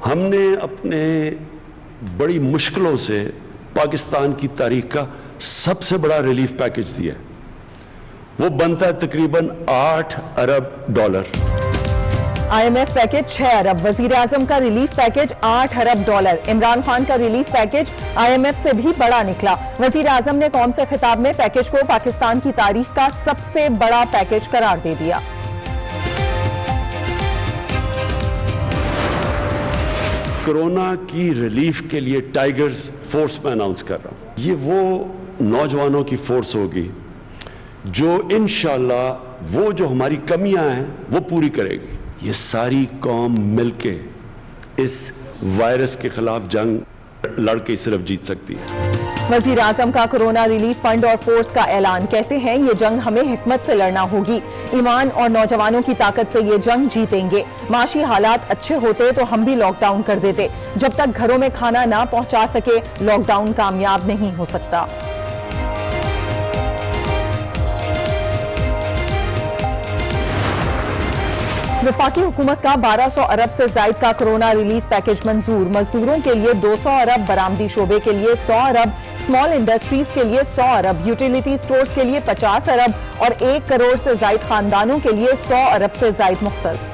ہم نے اپنے بڑی مشکلوں سے پاکستان کی تاریخ کا سب سے بڑا ریلیف پیکج دیا ہے. وہ بنتا ہے تقریباً $8 ارب. IMF پیکج 6 ارب. وزیر اعظم کا ریلیف پیکج $8 ارب. عمران خان کا ریلیف پیکج IMF سے بھی بڑا نکلا. وزیر اعظم نے قوم سے خطاب میں پیکج کو پاکستان کی تاریخ کا سب سے بڑا پیکج قرار دے دیا. کرونا کی ریلیف کے لیے ٹائیگرز فورس میں اناؤنس کر رہا ہوں. یہ وہ نوجوانوں کی فورس ہوگی جو انشاءاللہ وہ جو ہماری کمیاں ہیں وہ پوری کرے گی. یہ ساری قوم مل کے اس وائرس کے خلاف جنگ لڑ کے صرف جیت سکتی ہے. وزیر اعظم کا کرونا ریلیف فنڈ اور فورس کا اعلان. کہتے ہیں یہ جنگ ہمیں حکمت سے لڑنا ہوگی. ایمان اور نوجوانوں کی طاقت سے یہ جنگ جیتیں گے. معاشی حالات اچھے ہوتے تو ہم بھی لاک ڈاؤن کر دیتے. جب تک گھروں میں کھانا نہ پہنچا سکے لاک ڈاؤن کامیاب نہیں ہو سکتا. وفاقی حکومت کا 1200 ارب سے زائد کا کرونا ریلیف پیکج منظور. مزدوروں کے لیے 200 ارب, برآمدی شعبے کے لیے 100 ارب, اسمال انڈسٹریز کے لیے 100 ارب, یوٹیلیٹی سٹورز کے لیے 50 ارب اور 1 کروڑ سے زائد خاندانوں کے لیے 100 ارب سے زائد مختص.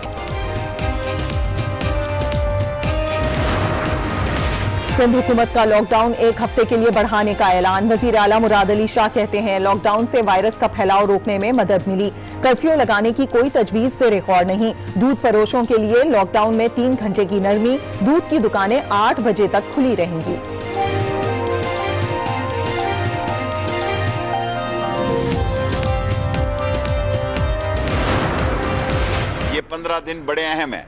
سندھ حکومت کا لاک ڈاؤن 1 ہفتے کے لیے بڑھانے کا اعلان. وزیر اعلیٰ مراد علی شاہ کہتے ہیں لاک ڈاؤن سے وائرس کا پھیلاؤ روکنے میں مدد ملی. کرفیو لگانے کی کوئی تجویز زیر غور نہیں. دودھ فروشوں کے لیے لاک ڈاؤن میں 3 گھنٹے کی نرمی. دودھ کی دکانیں 8 بجے تک کھلی رہیں گی. یہ 15 دن بڑے اہم ہیں.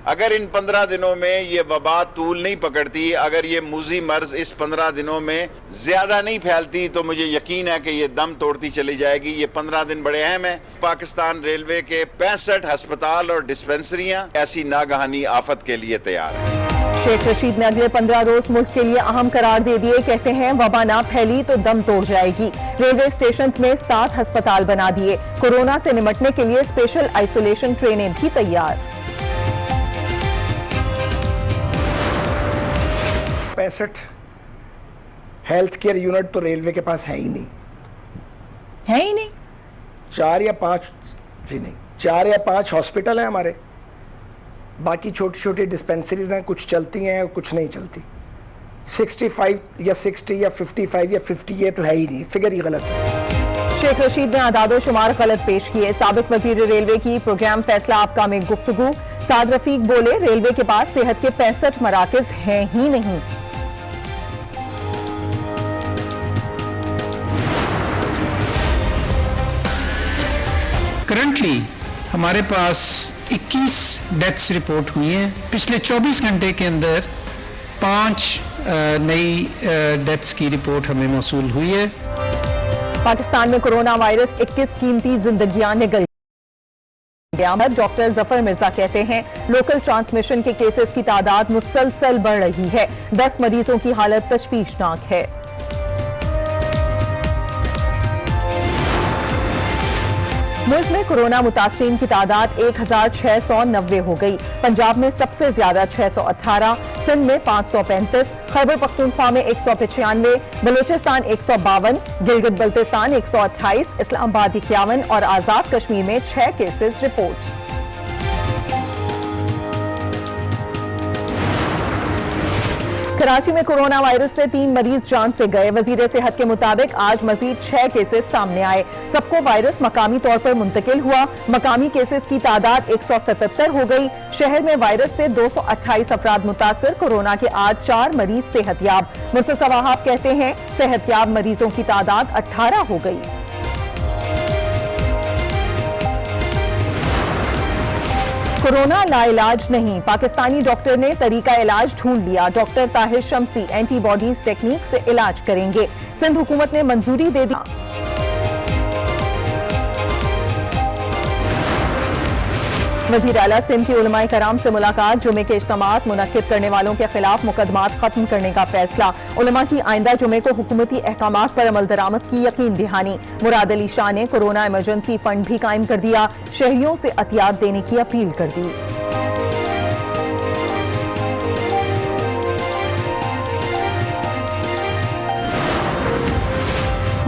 اگر ان 15 دنوں میں یہ وبا طول نہیں پکڑتی, اگر یہ موذی مرض اس 15 دنوں میں زیادہ نہیں پھیلتی تو مجھے یقین ہے کہ یہ دم توڑتی چلی جائے گی. یہ 15 دن بڑے اہم ہیں. پاکستان ریلوے کے 65 ہسپتال اور ڈسپنسریاں ایسی ناگہانی آفت کے لیے تیار ہیں. شیخ رشید نے اگلے 15 روز ملک کے لیے اہم قرار دے دیے. کہتے ہیں وبا نہ پھیلی تو دم توڑ جائے گی. ریلوے اسٹیشنز میں 7 ہسپتال بنا دیے. کورونا سے نمٹنے کے لیے اسپیشل آئسولیشن ٹرینیں بھی تیار. 65 ہیلتھ کیئر یونٹ تو ریلوے کے پاس ہے ہی نہیں. 4 یا 5 ہاسپٹل ہیں ہمارے. باقی چھوٹی چھوٹی ڈسپینسریز ہیں, کچھ چلتی ہیں کچھ نہیں چلتی. 65 یا 60 یا 55 یا 50 یہ تو ہے ہی نہیں. فگر ہی غلط ہے. شیخ رشید نے اعداد و شمار غلط پیش کیے. سابق وزیر ریلوے کی پروگرام فیصلہ آبکا میں گفتگو. سعد رفیق بولے ریلوے کے پاس صحت کے 65 مراکز ہیں ہی نہیں. کرنٹلی ہمارے پاس 21 ڈیتھس رپورٹ ہوئی ہیں. پچھلے 24 گھنٹے کے اندر 5 نئی ڈیتھس کی رپورٹ ہمیں موصول ہوئی ہے. پاکستان میں کرونا وائرس 21 قیمتی زندگیاں نگل گیا. ڈاکٹر ظفر مرزا کہتے ہیں لوکل ٹرانسمیشن کے کیسز کی تعداد مسلسل بڑھ رہی ہے. 10 مریضوں کی حالت تشویشناک ہے. ملک میں کرونا متاثرین کی تعداد 1690 ہو گئی. پنجاب میں سب سے زیادہ 618, سندھ میں 535, خیبر پختونخوا میں 195, بلوچستان 152, گلگت بلتستان 128, اسلام آباد 51 اور آزاد کشمیر میں 6 کیسز رپورٹ. کراچی میں کرونا وائرس سے 3 مریض جان سے گئے. وزیر صحت کے مطابق آج مزید 6 کیسز سامنے آئے. سب کو وائرس مقامی طور پر منتقل ہوا. مقامی کیسز کی تعداد 177 ہو گئی. شہر میں وائرس سے 228 افراد متاثر. کورونا کے آج 4 مریض صحت یاب. مرتضی وہاب کہتے ہیں صحت یاب مریضوں کی تعداد 18 ہو گئی. کورونا لا علاج نہیں. پاکستانی ڈاکٹر نے طریقہ علاج ڈھونڈ لیا. ڈاکٹر طاہر شمسی اینٹی باڈیز ٹیکنیک سے علاج کریں گے. سندھ حکومت نے منظوری دے دی. وزیر اعلیٰ سندھ کی علماء کرام سے ملاقات. جمعے کے اجتماعات منعقد کرنے والوں کے خلاف مقدمات ختم کرنے کا فیصلہ. علماء کی آئندہ جمعے کو حکومتی احکامات پر عمل درآمد کی یقین دہانی. مراد علی شاہ نے کورونا ایمرجنسی فنڈ بھی قائم کر دیا. شہریوں سے عطیات دینے کی اپیل کر دی.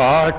8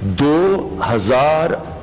2,000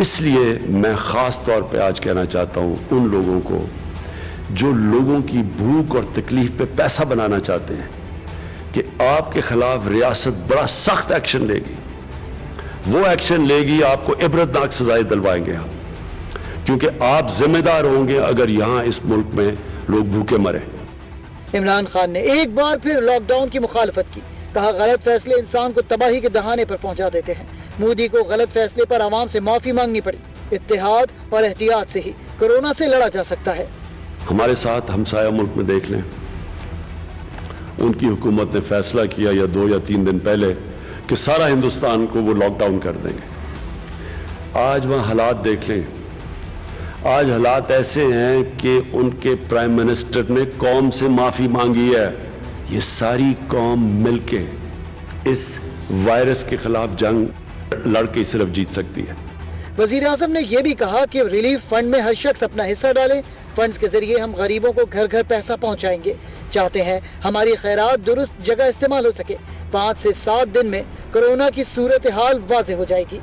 اس لیے میں خاص طور پہ آج کہنا چاہتا ہوں ان لوگوں کو جو لوگوں کی بھوک اور تکلیف پہ پیسہ بنانا چاہتے ہیں کہ آپ کے خلاف ریاست بڑا سخت ایکشن لے گی. وہ ایکشن لے گی, آپ کو عبرتناک سزائیں دلوائیں گے ہم, کیونکہ آپ ذمہ دار ہوں گے اگر یہاں اس ملک میں لوگ بھوکے مرے. عمران خان نے ایک بار پھر لاک ڈاؤن کی مخالفت کی. کہا غلط فیصلے انسان کو تباہی کے دہانے پر پہنچا دیتے ہیں. مودی کو غلط فیصلے پر عوام سے معافی مانگنی پڑی. اتحاد اور احتیاط سے ہی کورونا سے لڑا جا سکتا ہے. ہمارے ساتھ ہمسایہ ملک میں دیکھ لیں, ان کی حکومت نے فیصلہ کیا یا 2 یا 3 دن پہلے کہ سارا ہندوستان کو وہ لاک ڈاؤن کر دیں گے. آج وہاں حالات دیکھ لیں. آج حالات ایسے ہیں کہ ان کے پرائم منسٹر نے قوم سے معافی مانگی ہے. یہ ساری قوم مل کے اس وائرس کے خلاف جنگ لڑ کے صرف جیت سکتی ہے. وزیر اعظم نے یہ بھی کہا کہ ریلیف فنڈ میں ہر شخص اپنا حصہ ڈالے. فنڈز کے ذریعے ہم غریبوں کو گھر گھر پیسہ پہنچائیں گے. چاہتے ہیں ہماری خیرات درست جگہ استعمال ہو سکے. 5 سے 7 دن میں کورونا کی صورتحال واضح ہو جائے گی.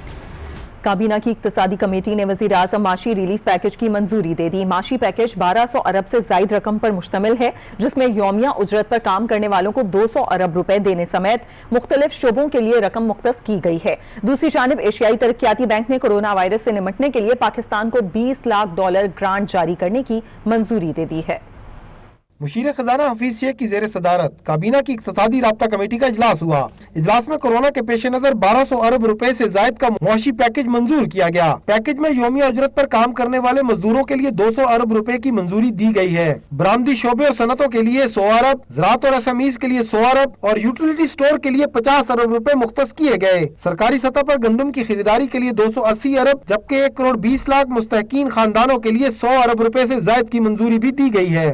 کابینہ کی اقتصادی کمیٹی نے وزیر اعظم معاشی ریلیف پیکج کی منظوری دے دی. معاشی پیکج 1200 ارب سے زائد رقم پر مشتمل ہے, جس میں یومیہ اجرت پر کام کرنے والوں کو 200 ارب روپے دینے سمیت مختلف شعبوں کے لیے رقم مختص کی گئی ہے. دوسری جانب ایشیائی ترقیاتی بینک نے کورونا وائرس سے نمٹنے کے لیے پاکستان کو $20 لاکھ گرانٹ جاری کرنے کی منظوری دے دی ہے. مشیر خزانہ حفیظ شیخ کی زیر صدارت کابینہ کی اقتصادی رابطہ کمیٹی کا اجلاس ہوا. اجلاس میں کورونا کے پیش نظر 1200 ارب روپے سے زائد کا معاشی پیکج منظور کیا گیا. پیکج میں یومیہ اجرت پر کام کرنے والے مزدوروں کے لیے 200 ارب روپے کی منظوری دی گئی ہے. برآمدی شعبے اور صنعتوں کے لیے 100 ارب, زراعت اور SMEs کے لیے 100 ارب اور یوٹیلیٹی سٹور کے لیے 50 ارب روپے مختص کیے گئے. سرکاری سطح پر گندم کی خریداری کے لیے 280 ارب جبکہ 1 کروڑ 20 لاکھ مستحقین خاندانوں کے لیے 100 ارب روپے سے زائد کی منظوری بھی دی گئی ہے.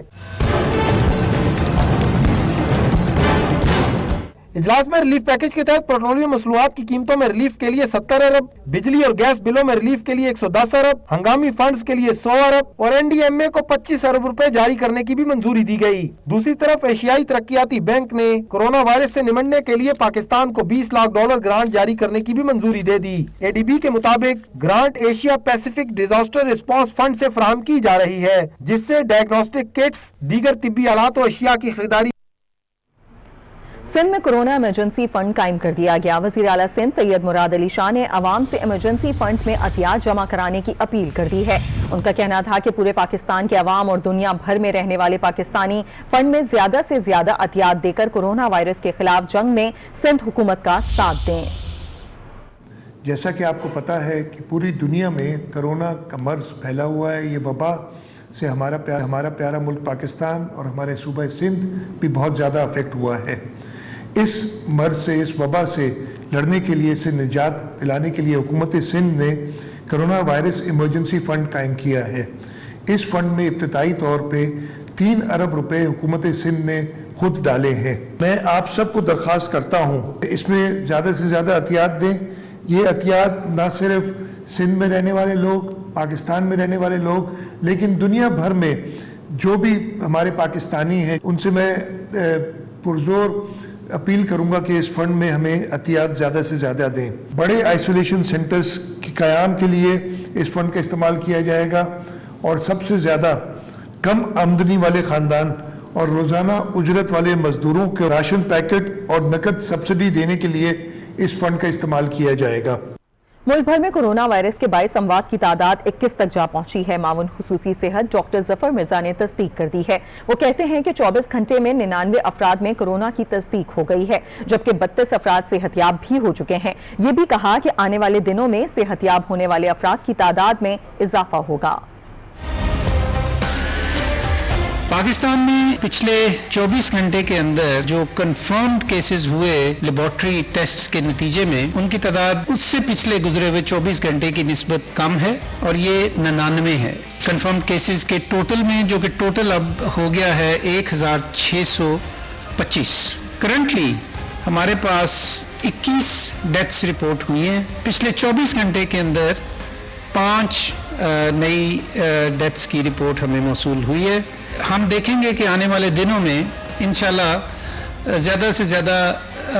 اجلاس میں ریلیف پیکج کے تحت پیٹرولیم مصنوعات کی قیمتوں میں ریلیف کے لیے 70 ارب, بجلی اور گیس بلوں میں ریلیف کے لیے 110 ارب, ہنگامی فنڈز کے لیے 100 ارب اور NDMA کو 25 ارب روپے جاری کرنے کی بھی منظوری دی گئی. دوسری طرف ایشیائی ترقیاتی بینک نے کورونا وائرس سے نمٹنے کے لیے پاکستان کو $20 لاکھ گرانٹ جاری کرنے کی بھی منظوری دے دی. ADB کے مطابق grant Asia Pacific disaster response fund سے فراہم کی جا رہی ہے, جس سے ڈائگنوسٹک کٹس, دیگر طبی آلات و اشیاء کی خریداری. سندھ میں کورونا ایمرجنسی فنڈ قائم کر دیا گیا. وزیر اعلیٰ سندھ سید مراد علی شاہ نے عوام سے ایمرجنسی فنڈز میں عطیات جمع کرانے کی اپیل کر دی ہے. ان کا کہنا تھا کہ پورے پاکستان کے عوام اور دنیا بھر میں رہنے والے پاکستانی فنڈ میں زیادہ سے زیادہ عطیات دے کر کورونا وائرس کے خلاف جنگ میں سندھ حکومت کا ساتھ دیں. جیسا کہ آپ کو پتہ ہے کہ پوری دنیا میں کرونا کا مرض پھیلا ہوا ہے. یہ وبا سے ہمارا پیارا ملک پاکستان اور ہمارے صوبہ سندھ بھی بہت زیادہ افیکٹ ہوا ہے. اس مرض سے, اس وبا سے لڑنے کے لیے, اسے نجات دلانے کے لیے حکومت سندھ نے کرونا وائرس ایمرجنسی فنڈ قائم کیا ہے. اس فنڈ میں ابتدائی طور پہ 3 ارب روپے حکومت سندھ نے خود ڈالے ہیں. میں آپ سب کو درخواست کرتا ہوں اس میں زیادہ سے زیادہ عطیات دیں. یہ عطیات نہ صرف سندھ میں رہنے والے لوگ, پاکستان میں رہنے والے لوگ, لیکن دنیا بھر میں جو بھی ہمارے پاکستانی ہیں ان سے میں پرزور اپیل کروں گا کہ اس فنڈ میں ہمیں عطیات زیادہ سے زیادہ دیں. بڑے آئسولیشن سینٹرز کے قیام کے لیے اس فنڈ کا استعمال کیا جائے گا اور سب سے زیادہ کم آمدنی والے خاندان اور روزانہ اجرت والے مزدوروں کے راشن پیکٹ اور نقد سبسڈی دینے کے لیے اس فنڈ کا استعمال کیا جائے گا. ملک بھر میں کورونا وائرس کے باعث اموات کی تعداد 21 تک جا پہنچی ہے. معاون خصوصی صحت ڈاکٹر ظفر مرزا نے تصدیق کر دی ہے. وہ کہتے ہیں کہ 24 گھنٹے میں 99 افراد میں کورونا کی تصدیق ہو گئی ہے, جبکہ 32 افراد صحت یاب بھی ہو چکے ہیں. یہ بھی کہا کہ آنے والے دنوں میں صحت یاب ہونے والے افراد کی تعداد میں اضافہ ہوگا. پاکستان میں پچھلے 24 گھنٹے کے اندر جو کنفرمڈ کیسز ہوئے لیبارٹری ٹیسٹس کے نتیجے میں, ان کی تعداد اس سے پچھلے گزرے ہوئے 24 گھنٹے کی نسبت کم ہے اور یہ 99 ہے. کنفرمڈ کیسز کے ٹوٹل میں, جو کہ ٹوٹل اب ہو گیا ہے 1625. کرنٹلی ہمارے پاس 21 ڈیتھس رپورٹ ہوئی ہیں. پچھلے 24 گھنٹے کے اندر 5 نئی ڈیتھس کی رپورٹ ہمیں موصول ہوئی ہے. ہم دیکھیں گے کہ آنے والے دنوں میں انشاءاللہ زیادہ سے زیادہ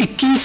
21